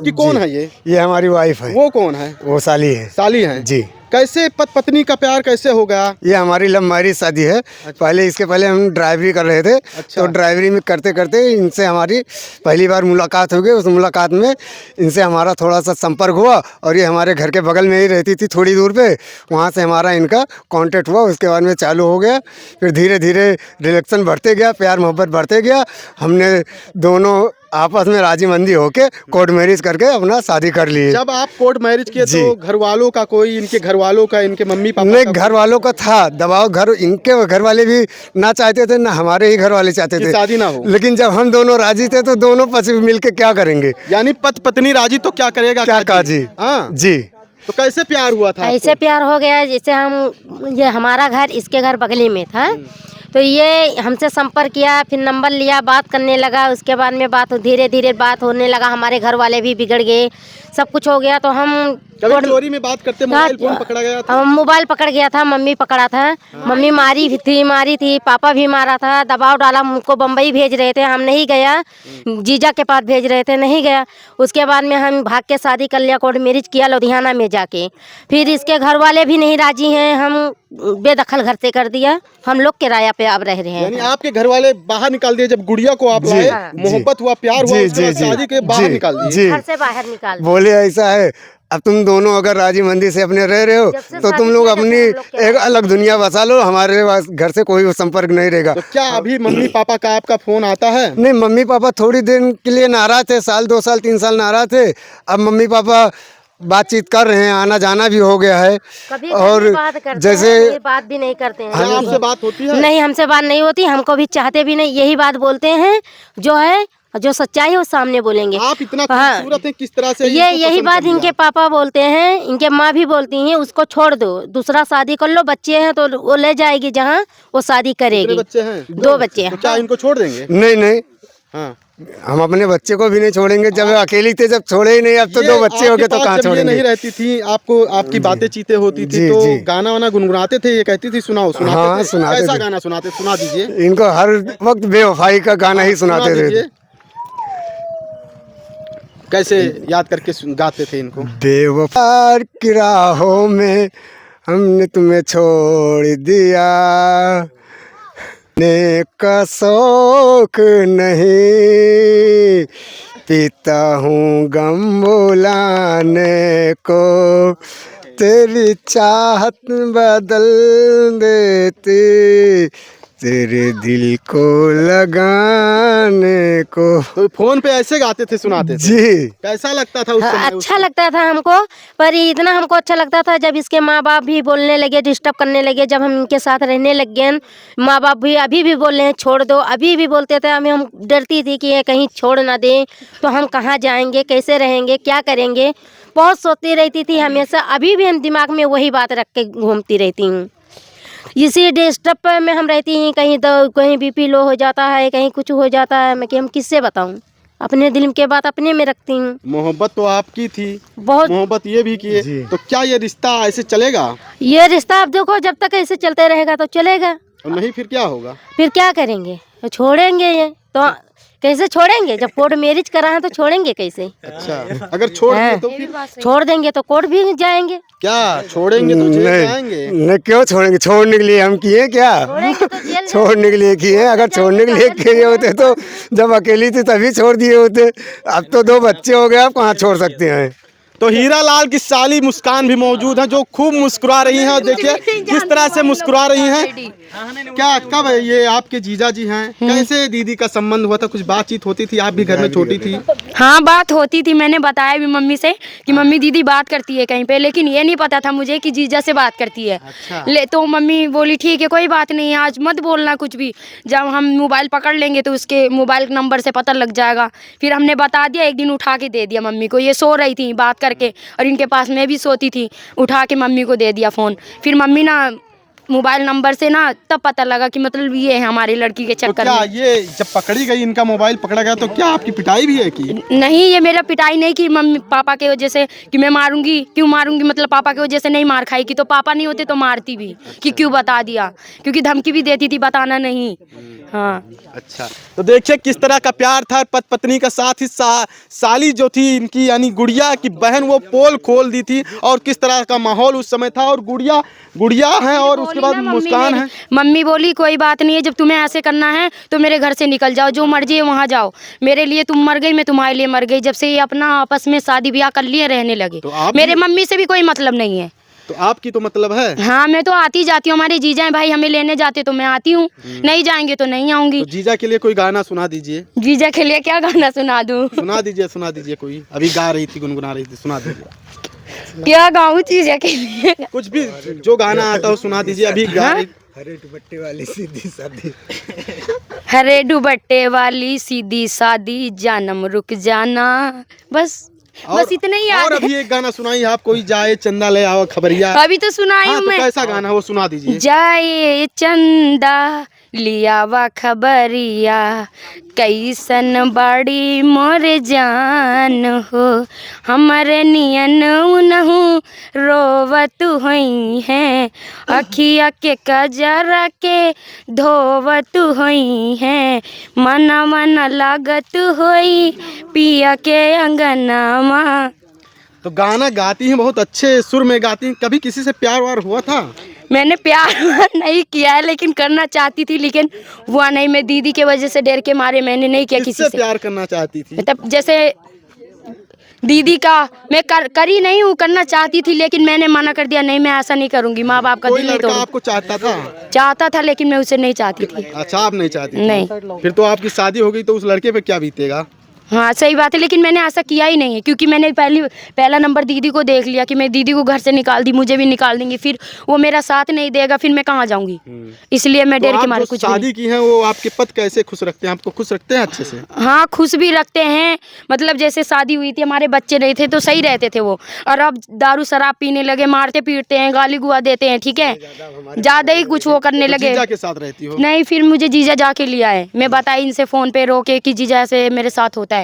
आपकी कौन है ये हमारी वाइफ है। वो कौन है? वो साली है। साली है जी। कैसे पत्नी का प्यार कैसे हो गया? ये हमारी लव मैरिज शादी है। पहले इसके पहले हम ड्राइवरी कर रहे थे। अच्छा। तो ड्राइवरी में करते करते इनसे हमारी पहली बार मुलाकात हो गई। उस मुलाकात में इनसे हमारा थोड़ा सा संपर्क हुआ और ये हमारे घर के बगल में ही रहती थी थोड़ी दूर पे। वहाँ से हमारा इनका कांटेक्ट हुआ। उसके बाद में चालू हो गया। फिर धीरे धीरे रिलेक्शन बढ़ते गया, प्यार मोहब्बत बढ़ते गया। हमने दोनों आपस में राजी मंदी होके कोर्ट मैरिज करके अपना शादी कर लिए। जब आप कोर्ट मैरिज किए तो घर वालों का कोई, इनके घर वालों का, इनके मम्मी पापा नहीं, का घर वालों का था दबाव। घर इनके घर वाले भी ना चाहते थे, ना हमारे ही घर वाले चाहते थे शादी ना हो। लेकिन जब हम दोनों राजी थे तो दोनों पक्ष मिलके क्या करेंगे। यानी पत्नी राजी तो क्या करेगा क्या काजी। हाँ जी। तो कैसे प्यार हुआ था? ऐसे प्यार हो गया जैसे ये हमारा घर इसके घर बगली में था। तो ये हमसे संपर्क किया, फिर नंबर लिया, बात करने लगा। उसके बाद में धीरे धीरे बात होने लगा। हमारे घर वाले भी बिगड़ गए, सब कुछ हो गया। तो हम कभी चोरी में बात करते मोबाइल फोन पकड़ा गया था? मोबाइल पकड़ गया था, मम्मी पकड़ा था। मम्मी मारी थी, पापा भी मारा था। दबाव डाला, मुझको बम्बई भेज रहे थे, हम नहीं गया। जीजा के पास भेज रहे थे, नहीं गया। उसके बाद में हम भाग के शादी कर लिया, कोर्ट मैरिज किया लुधियाना में जाके। फिर इसके घर वाले भी नहीं राजी हैं, हम बेदखल घर से कर दिया। हम लोग किराया पे अब रह रहे हैं। यानी आपके घर वाले बाहर निकाल दिए जब गुड़िया को आप लाए? मोहब्बत हुआ, प्यार हुआ, उसके बाद शादी के बाहर निकाल दिए। घर से बाहर निकाल दिए। बोले ऐसा है, अब तुम दोनों अगर राजी मंदी से अपने रह रहे हो तो तुम लोग अपनी एक अलग दुनिया बसा लो, हमारे घर से कोई संपर्क नहीं रहेगा। तो क्या अभी मम्मी पापा का आपका फोन आता है? नहीं, मम्मी पापा थोड़ी दिन के लिए नाराज थे, साल 2 साल 3 साल नाराज थे। अब मम्मी पापा बातचीत कर रहे हैं, आना जाना भी हो गया है। कभी और बात करते जैसे हैं, बात भी नहीं करते हैं। आपसे बात होती है? नहीं, हमसे बात नहीं होती, हमको भी चाहते भी नहीं। यही बात बोलते हैं, जो है जो सच्चाई है वो सामने बोलेंगे। आप इतना खूबसूरत हैं, किस तरह से यही बात इनके पापा बोलते हैं, इनके माँ भी बोलती हैं, उसको छोड़ दो, दूसरा शादी कर लो। बच्चे हैं तो वो ले जाएगी जहाँ वो शादी करेगी। बच्चे हैं? 2 बच्चे हैं। तो क्या इनको छोड़ देंगे? नहीं, हाँ। हम अपने बच्चे को भी नहीं छोड़ेंगे। जब अकेली थे जब छोड़े ही नहीं, अब तो 2 बच्चे हो गए तो कहाँ छोड़ेंगे। नहीं रहती थी आपको, आपकी बातें चीतें होती थी तो गाना वाना गुनगुनाते थे, ये कहती थी सुनाओ, सुनाते हाँ, थे? सुनाते कैसा थे। गाना सुनाते? सुना दीजिए। इनको हर वक्त बेवफाई का गाना ही सुनाते थे। कैसे याद करके गाते थे इनको? बेवफार की राहों में हमने तुम्हें छोड़ दिया, ने का शौक नहीं, पीता हूँ गम बुलाने को, तेरी चाहत बदल देती तेरे दिल को लगाने को। तो फोन पे ऐसे गाते थे, सुनाते थे? जी। कैसा लगता था उस समय? अच्छा लगता था हमको, पर इतना हमको अच्छा लगता था जब इसके माँ बाप भी बोलने लगे, डिस्टर्ब करने लगे। जब हम इनके साथ रहने लग गए, माँ बाप भी अभी भी बोल रहे हैं छोड़ दो, अभी भी बोलते थे। हम डरती थी कि ये कहीं छोड़ ना दें तो हम कहाँ जाएंगे, कैसे रहेंगे, क्या करेंगे, बहुत सोचती रहती थी हमेशा। अभी भी हम दिमाग में वही बात रख के घूमती रहती हूँ। इसी डिस्टर्ब में हम रहती हैं, कहीं बीपी लो हो जाता है, कहीं कुछ हो जाता है। मैं कि हम किससे बताऊं, अपने दिल के बात अपने में रखती हूँ। मोहब्बत तो आपकी थी, बहुत मोहब्बत ये भी किए, तो क्या ये रिश्ता ऐसे चलेगा? ये रिश्ता अब देखो, जब तक ऐसे चलते रहेगा तो चलेगा, और नहीं फिर क्या होगा? फिर क्या करेंगे, छोड़ेंगे। ये तो कैसे छोड़ेंगे, जब कोर्ट मैरिज करा है तो छोड़ेंगे कैसे? अच्छा, अगर छोड़ देंगे तो फिर? छोड़ देंगे तो कोर्ट भी जाएंगे। क्या छोड़ेंगे तो जेल जाएंगे? नहीं, क्यों छोड़ेंगे? छोड़ने के लिए हम किए क्या? छोड़ने के लिए किए। अगर छोड़ने के लिए किए होते तो जब अकेली थी तभी छोड़ दिए होते। अब तो 2 बच्चे हो गए, आप कहाँ छोड़ सकते हैं। तो हीरा लाल की साली मुस्कान भी मौजूद है, जो खूब मुस्कुरा रही हैं। और देखिए किस तरह से मुस्कुरा रही हैं। क्या कब ये आपके जीजा जी हैं? कैसे दीदी का संबंध हुआ था? कुछ बातचीत होती थी? आप भी घर में छोटी थी। हाँ, बात होती थी। मैंने बताया भी मम्मी से कि मम्मी दीदी बात करती है कहीं पे, लेकिन ये नहीं पता था मुझे कि जीजा से बात करती है। अच्छा। तो मम्मी बोली ठीक है, कोई बात नहीं, आज मत बोलना कुछ भी, जब हम मोबाइल पकड़ लेंगे तो उसके मोबाइल नंबर से पता लग जाएगा। फिर हमने बता दिया, एक दिन उठा के दे दिया मम्मी को। ये सो रही थी बात करके, और इनके पास मैं भी सोती थी, उठा के मम्मी को दे दिया फ़ोन। फिर मम्मी ना मोबाइल नंबर से ना तब पता लगा कि मतलब ये है हमारी लड़की के चक्कर तो क्या में। ये जब पकड़ी गई, इनका मोबाइल पकड़ा गया, तो क्या आपकी पिटाई भी है की? नहीं, ये मेरा पिटाई नहीं की मम्मी पापा के वजह से कि मैं मारूंगी, क्यों मारूंगी, मतलब पापा की वजह से नहीं मार खाई की। तो पापा नहीं होते तो मारती भी कि क्यों बता दिया, क्योंकि धमकी भी देती थी बताना नहीं। हाँ। अच्छा, तो देखिए किस तरह का प्यार था पति पत्नी का, साथ ही साली जो थी इनकी यानी गुड़िया की बहन, वो पोल खोल दी थी, और किस तरह का माहौल उस समय था। और गुड़िया है और उसके बाद मुस्कान है। मम्मी बोली कोई बात नहीं है, जब तुम्हें ऐसे करना है तो मेरे घर से निकल जाओ, जो मर्जी है वहाँ जाओ, मेरे लिए तुम मर गई, मैं तुम्हारे लिए मर गई। जब से ये अपना आपस में शादी ब्याह कर लिए रहने लगे, तो आप मेरे मम्मी से भी कोई मतलब नहीं है। तो आपकी तो मतलब है। हाँ, मैं तो आती जाती हूँ, हमारे जीजा हैं भाई, हमें लेने जाते तो मैं आती हूँ, नहीं जाएंगे तो नहीं आऊंगी। तो जीजा के लिए कोई गाना सुना दीजिए। जीजा के लिए क्या गाना सुना दूँ? सुना दीजिए कोई, अभी गा रही थी, गुनगुना रही थी, सुना दीजिए। क्या गाऊँ जीजा के लिए? कुछ भी जो गाना आता हो सुना दीजिए, अभी गा रही। हरे दुपट्टे वाली सीधी सादी, हरे दुपट्टे वाली सीधी सादी, जानम रुक जाना, बस इतना ही याद और है। अभी एक गाना सुनाई आप, कोई जाए चंदा ले आओ खबरिया। अभी तो सुनाई हाँ, हूँ तो मैं। कैसा गाना है वो सुना दीजिए। जाए चंदा लिया वा खबरिया, कैसन बाड़ी मोरे जान हो, हमरे नियन उनहु रोवत हुई हैं, अखिया के कजरा के धोवत हुई हैं, मना मन लागत होई पिया के अंगनामा। तो गाना गाती हैं, बहुत अच्छे सुर में गाती हैं। कभी किसी से प्यार वार हुआ था? मैंने प्यार नहीं किया है, लेकिन करना चाहती थी, लेकिन हुआ नहीं। मैं दीदी के वजह से डर के मारे मैंने नहीं किया किसी से। प्यार करना चाहती थी? मतलब जैसे दीदी का मैं करी नहीं हूँ, करना चाहती थी, लेकिन मैंने मना कर दिया, नहीं मैं ऐसा नहीं करूंगी, माँ बाप का कोई दिल नहीं लड़का तोड़ूं। आपको चाहता था, लेकिन मैं उसे नहीं चाहती थी। अच्छा, आप नहीं चाहती थी? नहीं। फिर तो आपकी शादी हो गई, तो उस लड़के पे क्या बीतेगा? हाँ सही बात है, लेकिन मैंने ऐसा किया ही नहीं है, क्योंकि मैंने पहला नंबर दीदी को देख लिया कि मैं दीदी को घर से निकाल दी, मुझे भी निकाल देंगे, फिर वो मेरा साथ नहीं देगा, फिर मैं कहाँ जाऊंगी। इसलिए मैं डर के मारे कुछ भी शादी की है, वो आपके पति कैसे खुश रखते हैं आपको? खुश रखते हैं अच्छे से? हाँ, खुश भी रखते हैं। मतलब जैसे शादी हुई थी, हमारे बच्चे नहीं थे तो सही रहते थे वो, और अब दारू शराब पीने लगे, मारते पीटते हैं, गाली गुआ देते हैं, ठीक है, ज्यादा ही कुछ वो करने लगे। जीजा के साथ रहती हो? नहीं, फिर मुझे जीजा जाके लिया है, मैं बताई इनसे फोन पे रोके कि जीजा से मेरे साथ होता है,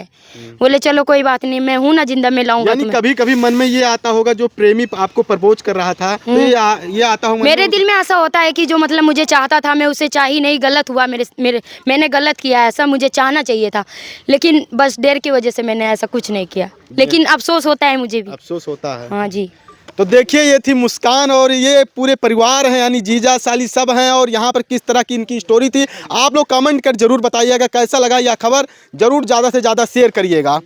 बोले चलो कोई बात नहीं, मैं हूँ ना जिंदा, में लाऊंगा यानी तुम्हें। कभी कभी मन में ये आता होगा, जो प्रेमी आपको प्रपोज कर रहा था, तो ये आता होगा मेरे दिल में ऐसा होता है कि जो मतलब मुझे चाहता था, मैं उसे चाही नहीं, गलत हुआ मैंने गलत किया, ऐसा मुझे चाहना चाहिए था, लेकिन बस डर की वजह से मैंने ऐसा कुछ नहीं किया, लेकिन अफसोस होता है मुझे भी। अफसोस होता है। हाँ जी। तो देखिए, ये थी मुस्कान, और ये पूरे परिवार हैं, यानी जीजा साली सब हैं, और यहाँ पर किस तरह की इनकी स्टोरी थी। आप लोग कमेंट कर जरूर बताइएगा कैसा लगा यह खबर, जरूर ज़्यादा से ज़्यादा शेयर करिएगा।